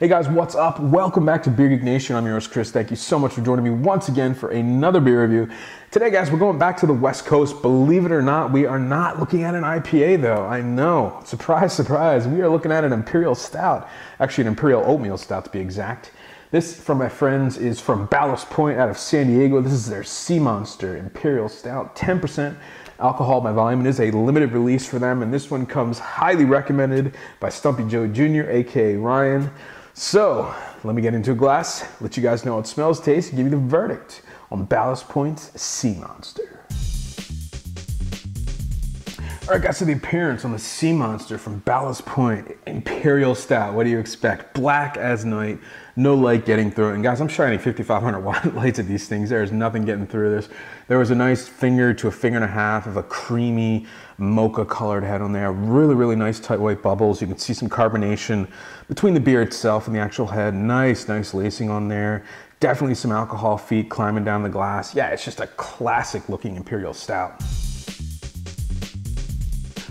Hey guys, what's up? Welcome back to Beer Geek Nation. I'm your host, Chris. Thank you so much for joining me once again for another beer review. Today, guys, we're going back to the West Coast. Believe it or not, we are not looking at an IPA, though. I know. Surprise, surprise. We are looking at an Imperial Stout. Actually, an Imperial Oatmeal Stout, to be exact. This, from my friends, is from Ballast Point out of San Diego. This is their Sea Monster Imperial Stout. 10% alcohol by volume. It is a limited release for them, and this one comes highly recommended by Stumpy Joe Jr., aka Ryan. So, let me get into a glass, let you guys know how it smells, tastes, and give you the verdict on Ballast Point's Sea Monster. Alright guys, so the appearance on the Sea Monster from Ballast Point Imperial Stout. What do you expect? Black as night, no light getting through it. And guys, I'm shining 5500 watt lights at these things. There is nothing getting through this. There was a nice finger to a finger and a half of a creamy mocha colored head on there. Really, really nice tight white bubbles. You can see some carbonation between the beer itself and the actual head. Nice lacing on there. Definitely some alcohol feet climbing down the glass. Yeah, it's just a classic looking Imperial Stout.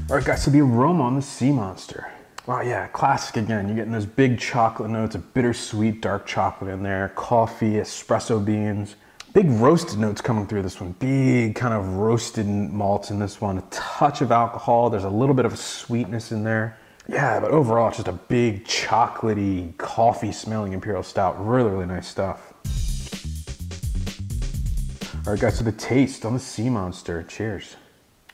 All right guys, so the aroma on the Sea Monster. Wow, yeah, classic again. You're getting those big chocolate notes, a bittersweet dark chocolate in there, coffee, espresso beans. Big roasted notes coming through this one. Big kind of roasted malts in this one. A touch of alcohol. There's a little bit of a sweetness in there. Yeah, but overall, it's just a big chocolatey, coffee smelling Imperial Stout. Really, really nice stuff. All right guys, so the taste on the Sea Monster. Cheers.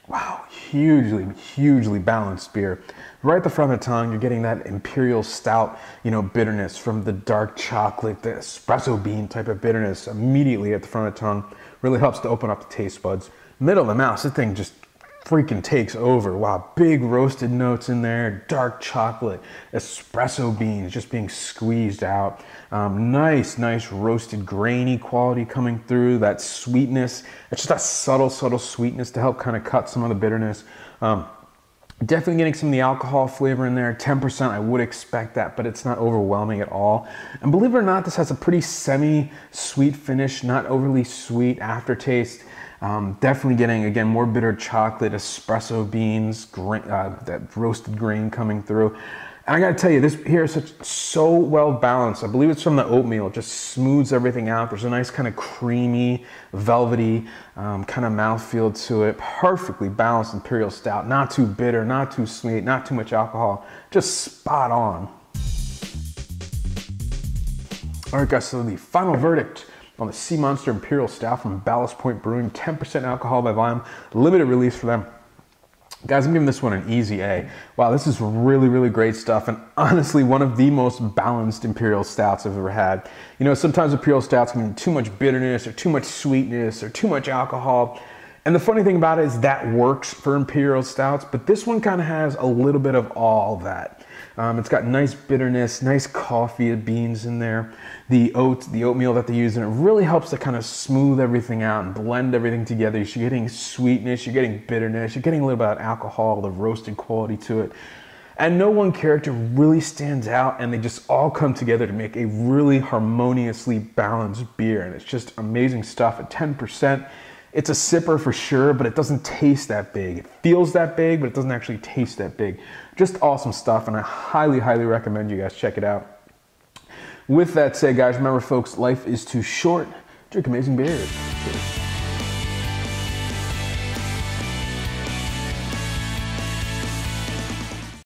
Wow, hugely balanced beer. Right at the front of the tongue, you're getting that Imperial Stout, bitterness from the dark chocolate, the espresso bean type of bitterness immediately at the front of the tongue. Really helps to open up the taste buds. Middle of the mouth, this thing just freaking takes over. Wow, big roasted notes in there, dark chocolate, espresso beans just being squeezed out. Nice roasted grainy quality coming through, that sweetness. It's just a subtle sweetness to help kind of cut some of the bitterness. Definitely getting some of the alcohol flavor in there. 10%, I would expect that, but it's not overwhelming at all. And believe it or not, this has a pretty semi-sweet finish, not overly sweet aftertaste. Definitely getting, again, more bitter chocolate, espresso beans, that roasted grain coming through. And I gotta tell you, this here is so well balanced. I believe it's from the oatmeal. It just smooths everything out. There's a nice kind of creamy, velvety kind of mouthfeel to it. Perfectly balanced Imperial Stout. Not too bitter, not too sweet, not too much alcohol. Just spot on. All right, guys, so the final verdict on the Sea Monster Imperial Stout from Ballast Point Brewing. 10% alcohol by volume. Limited release for them. Guys, I'm giving this one an easy A. Wow, this is really great stuff, and honestly, one of the most balanced Imperial Stouts I've ever had. Sometimes Imperial Stouts can be too much bitterness, or too much sweetness, or too much alcohol. And the funny thing about it is that works for Imperial Stouts, but this one kind of has a little bit of all that. It's got nice bitterness, nice coffee beans in there. The oatmeal that they use, and it really helps to kind of smooth everything out and blend everything together. You're getting sweetness, you're getting bitterness, you're getting a little bit of alcohol, the roasted quality to it. And no one character really stands out, and they just all come together to make a really harmoniously balanced beer. And it's just amazing stuff at 10%. It's a sipper for sure, but it doesn't taste that big. It feels that big, but it doesn't actually taste that big. Just awesome stuff, and I highly recommend you guys check it out. With that said, guys, remember folks, life is too short. Drink amazing beers. Cheers.